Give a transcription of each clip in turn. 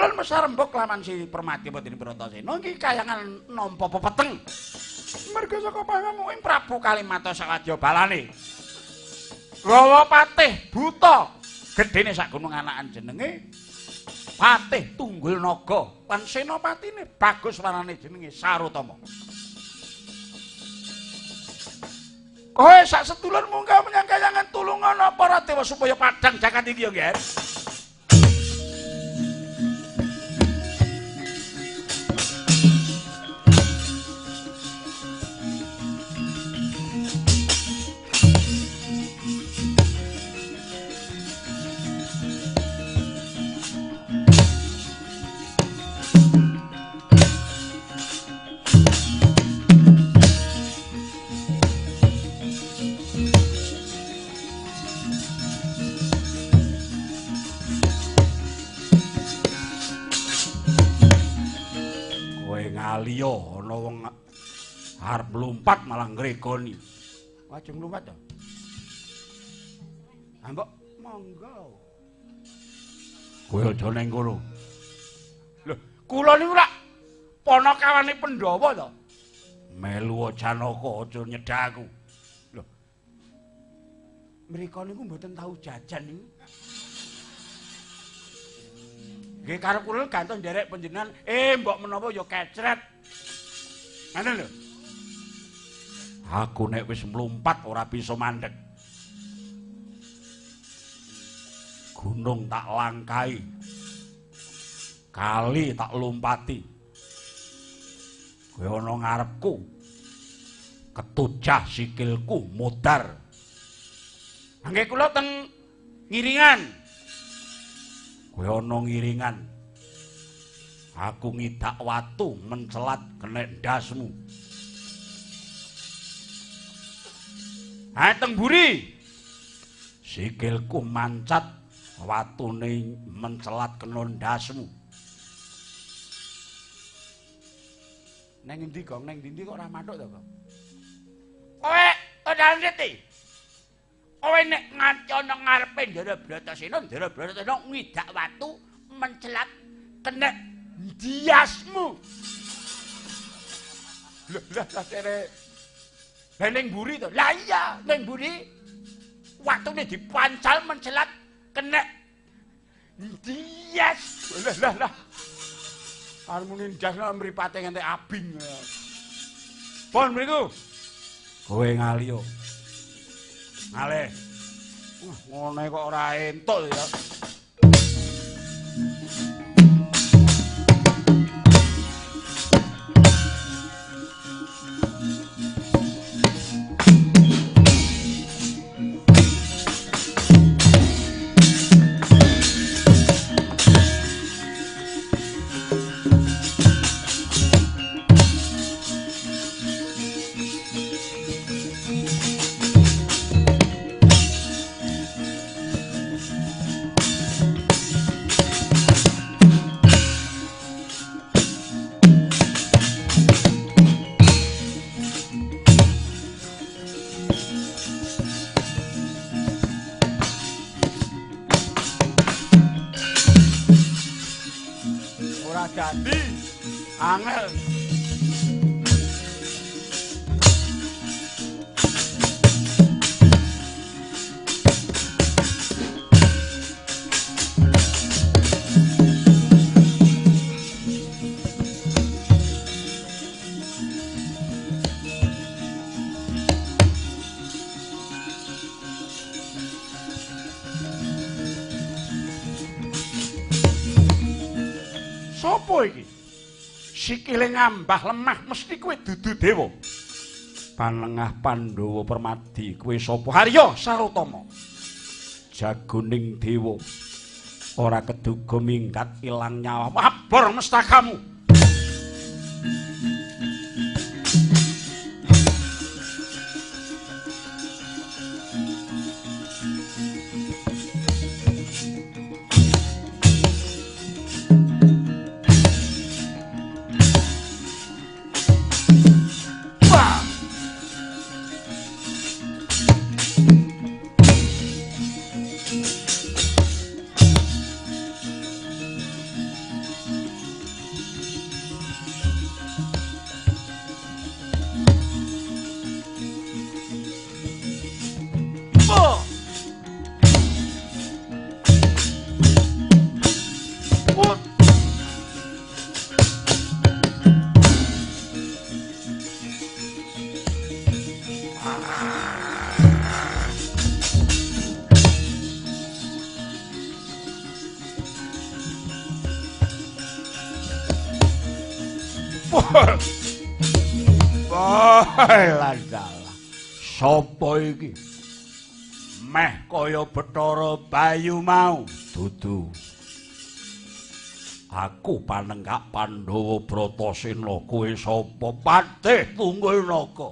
Kulon mesarembuk laman si Permati Badini Bratasena iki kayangan nampa pepeteng. Merga saka pangamuing Prabu Kalimato sawadya balane. Rawa Patih buta, gedene sak gunung anakan jenenge Patih Tunggul Naga lan senopatine bagus warnane jenenge Sarutama. Kowe sak sedulur munggah menyang kayangan tulungan apa Radewa supaya padhang jagat iki ya, Nggih. Liya ana wong arep mlumpat malah ngregoni. Ajeng mlumpat to. Ha mbok monggo. Kowe aja neng kono. Lho, kula niku lak panakawane Pandhawa to. Melu Janaka aja nyedak aku. Lho. Mriko niku mboten tau jajan niku. Nggih karep kula gantos nderek panjenengan, mbok menapa ya kecret. Ngoten lho. Aku nek wis mlumpat ora bisa mandeg. Gunung tak langkai. Kali tak lompati. Kowe ana ngarepku. Ketujah sikilku modar. Nggih kula teng Ngiringan. Kowe ana ngiringan. Aku ngidak watu mencelat kenek ndasmu. Ha teng mburi. Sikilku mancat watune mencelat kena ndasmu. Neng endi kok? Neng ndi kok ora mathuk to kok? Kowe tenan ngerti? Kowe nek ngancana ngarepe Ndara Bratasena ngidak watu mencelat kena ndiasmu. Lah tere. Lah ning mburi to. Lah iya, ning mburi watune dipancal mencelat kena ndias. Lah. Armune ndas mripate nganti abing. Pon mriku. Kowe ngaliyo. Ngalih. Ngene kok ora entuk ya. Jadi angel. Sopo iki? Sikile ngambah lemah mesti kowe dudu dewa. Panengah Pandhawa Permadi kowe sapa? Harya Sarutama. Jagoning dewa. Ora keduga minggat ilang nyawa. Abor mestakamu. Landala. Sopo iki? Meh kaya Bathara Bayu mau. Dudu. Aku Panenggak Pandhawa Bratasena, kowe sapa? Patih Tunggalnaga.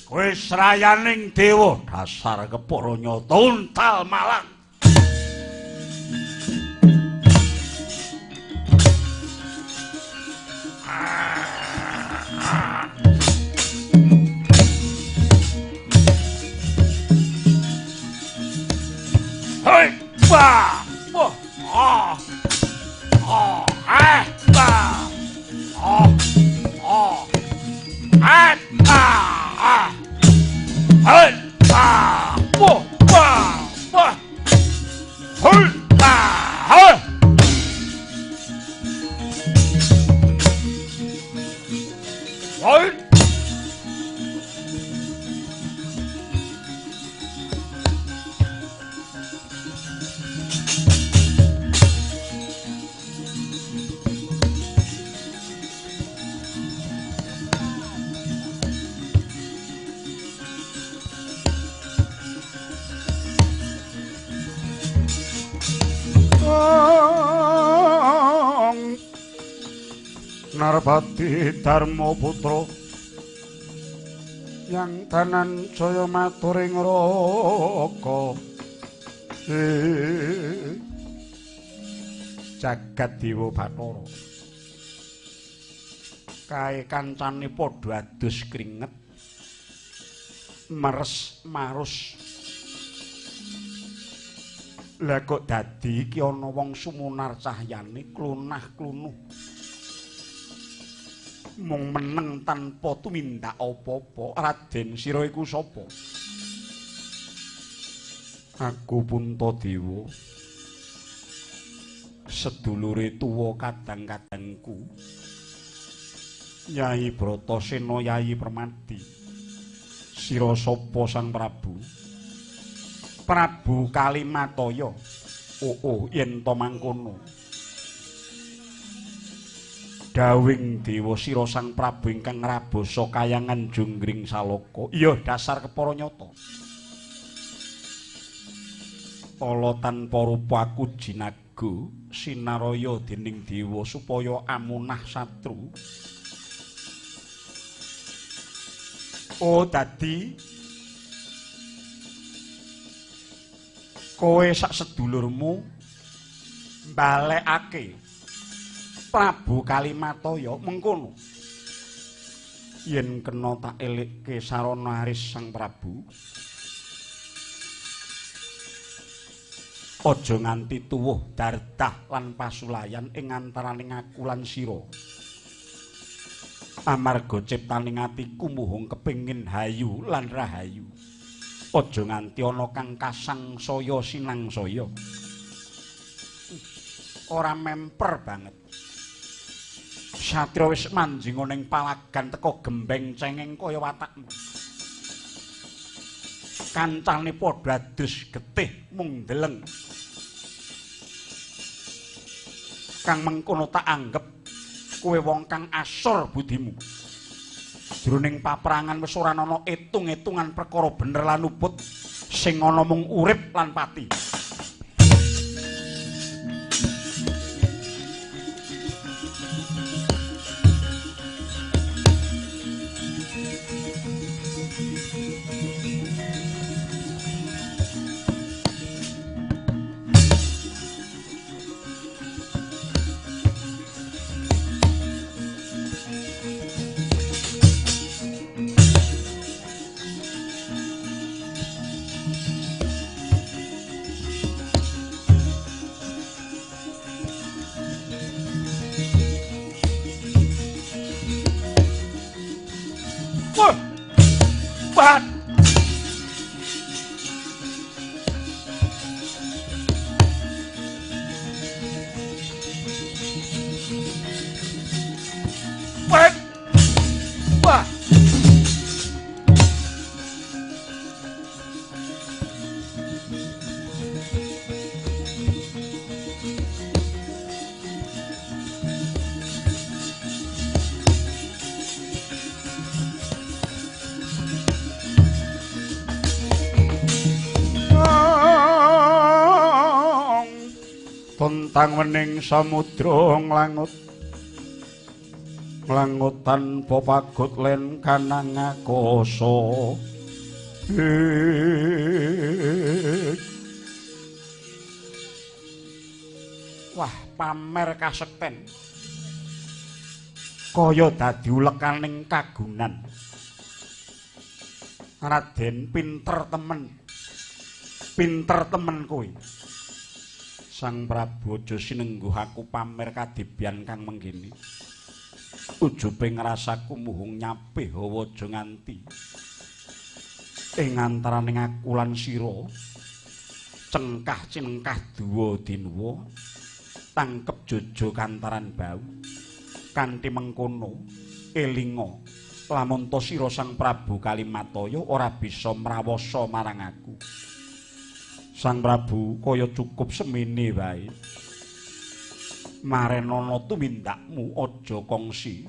Kowe srayaning dewa, dasar kepara nyata untal malang. Hei, wah, wah, ah, ah, ah, ah, ah, ah, ah, hei, ah, wah, wah, wah, hei, ah, hei. Hei. Narpati Darmaputra yang tanan jaya maturing raka jagat dewa Bathara kae kancane padha adus kringet meres marus lah kok dadi iki ana wong sumunar cahyane klunah-klunuh mung meneng tanpa tumindak apa-apa. Raden, sira iku sapa? Aku Puntadewa, sedulure tuwa kadang-kadangku, Nyai Bratasena, Nyai Permadi. Sira sapa Sang Prabu? Prabu Kalimataya. Oh, yen to mangkono. Dawing dewa sira Sang Prabu ingkang ngrabasa kayangan Junggring Salaka. Iya, dasar kepara nyata. Ala tanpa rupa aku jinaga sinaraya dening dewa supaya amunah satru. Oh, dadi kowe sak sedulurmu mbalekake Prabu Kalimataya mengkono. Yen kena tak elikke sarana aris Sang Prabu, aja nganti tuwuh dardah lan pasulayan ing antaraning aku lan sira. Amarga ciptaning atiku muhung kepengin hayu lan rahayu. Aja nganti ana kang kasangsaya sinangsaya. Ora memper banget. Satya wis manjing ning palagan teka gembeng cengeng kaya watakmu. Kancane padha adus getih mung deleng. Kang mengkono tak anggep kowe wong kang asor budimu. Jroning paprangan wis ora ana etung-etungan perkara bener lan uput sing ana mung urip lan pati. Tuntang wening samudra nglangut nglangutan papagut len kanang akasa wah pamer kasekten kaya dadi ulekaning kagunan Raden pinter temen kowe Sang Prabu aja sinengguh aku pamer kadibyan kang mengkini ujupe ngrasaku muhung nyapih hawa aja nganti ing antaraning aku lan sira cengkah cinengkah duwa dinuwa tangkep jojo kantaran bau kanthi mengkono elinga lamun to sira Sang Prabu Kalimataya ora bisa mrawasa marang aku Sang Prabu kaya cukup semene wae marenana tumindakmu aja kongsi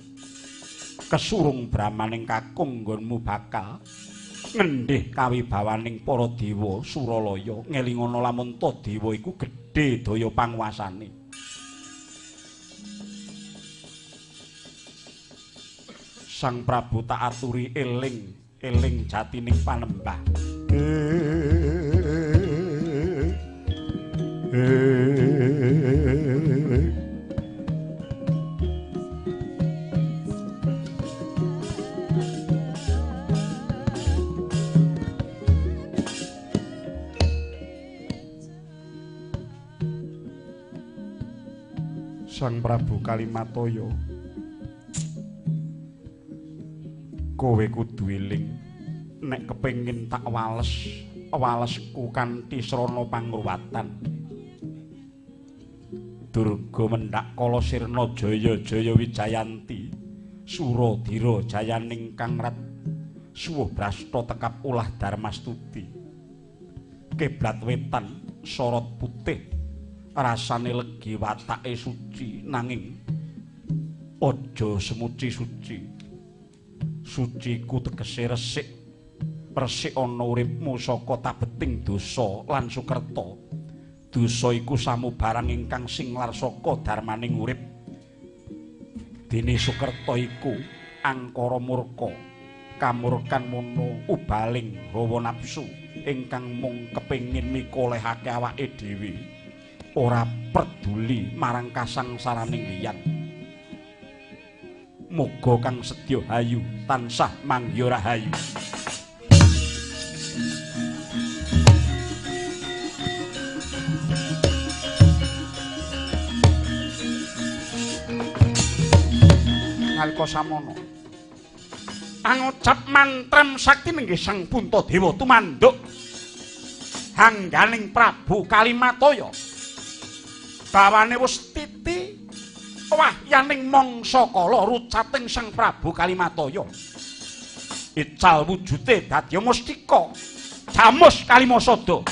kesurung brahmaning kakung nggonmu bakal ngendih kawibawaning para dewa Suralaya ngelingana lamun ta dewa iku gedhe daya panguwasane Sang Prabu tak aturi eling jatining panembah Sang Prabu Kalimataya kowe kudu eling nek kepengin tak walesku kanthi srana pangruwatan Durga mendak kala sirna jaya-jaya Wijayanti Suradira jayaning kang rat suwuh brasta tekap ulah Darmastuti kiblat wetan sorot putih rasane legi watake suci nanging aja semuci suci suciku tegese resik ana uripmu saka tabeting dosa lan sukerta dosa iku samubarang ingkang singlar saka darmaning urip dene sukerta iku angkara murka kamurkan mono ubaling hawa nafsu ingkang mung kepengin mikolehake awake dhewe ora peduli marang kasangsaraning liyan muga kang sedya hayu tansah mangya rahayu nalika samono pangucap mantrem sakti nenggih Sang Puntadewa tumanduk hangganing Prabu Kalimataya bawane wis titi wahyaning mangsa kala rucating Sang Prabu Kalimataya ical wujude dadi mustika Jamus Kalimasada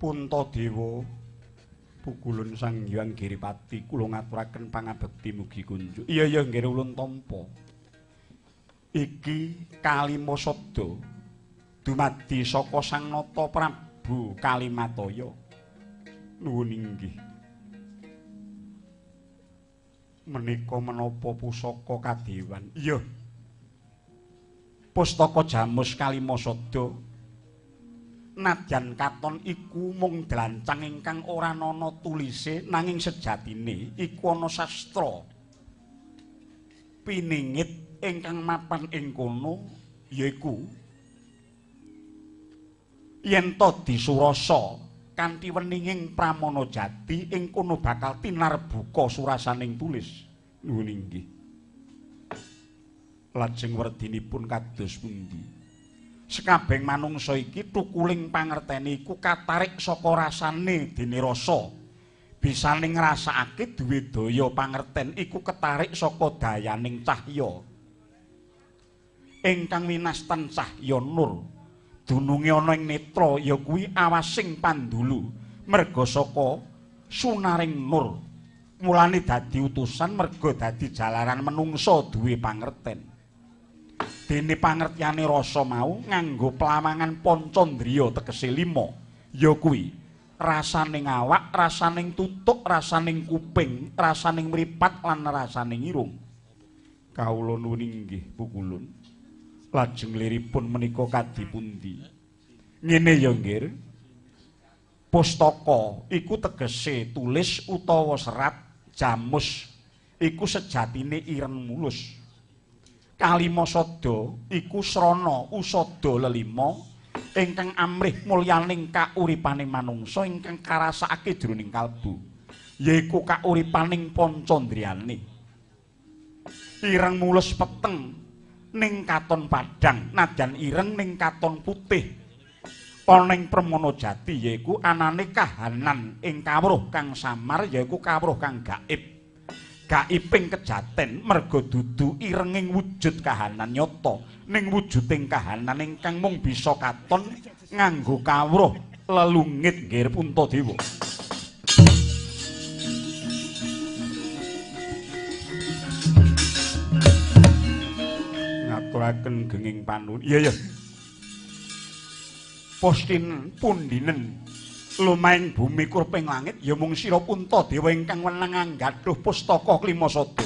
Puntadewa pukulun Sang Hyang Giripati kula ngaturaken pangabekti mugi kunjuk. Iya nggih ulun tampa. Iki Kalimasada dumadi saka Sang Nata Prabu Kalimataya. Nuwun inggih. Menika menapa pusaka kadewan? Iya. Pustaka Jamus Kalimasada nadyan katon iku mung dlancang ingkang ora ana tulise nanging sejatine iku ana sastra piningit ingkang mapan ing kono yaiku yen to disurasa kanthi weninging pramana jati ing kono bakal tinarbuka surasaning tulis. Nuwun inggih. Lajeng werdinipun kados pundi? Sekabeng manungsa iki tukuling pangertene iku katarik saka rasane dene rasa. Bisane ngrasakake duwe daya pangerten iku ketarik saka dayaning cahya. Ingkang winastan cahya nur dununge ana ing netra ya kuwi awasing pandulu merga saka sunaring nur. Mulane dadi utusan merga dadi jalaran menungsa duwe pangerten. Dene pangertiane rasa mau nganggo pelawangan pancandriya tegese 5 ya kuwi rasaning awak, rasaning tutuk, rasaning kuping, rasaning mripat lan rasaning irung. Kawula nuwun inggih pukulun. Lajeng liripun menika kadipundi? Ngene ya nggih. Pustaka iku tegese tulis utawa serat, jamus iku sejatine ireng mulus. Kalima sada iku srana usada lelima ingkang amrih mulyaning kauripaning manungsa ingkang karasakake jroning kalbu, yaiku kauripaning pancandriyane. Ireng mulus peteng ning katon padhang, nadyan ireng ning katon putih. Ana ing pramana jati yaiku anane kahanan ing kawruh kang samar yaiku kawruh kang gaib. Gaiping kejaten merga dudu irenging wujud kahanan nyata ning wujuding kahanan ingkang mung bisa katon nganggo kawruh lelungit nggih Puntadewa. Ngaturaken genging panuwun. Iya. Postin pundinen lumaing bumi kurping langit ya mung sira Puntadewa ingkang wenang anggadhuh pustaka Klimasada.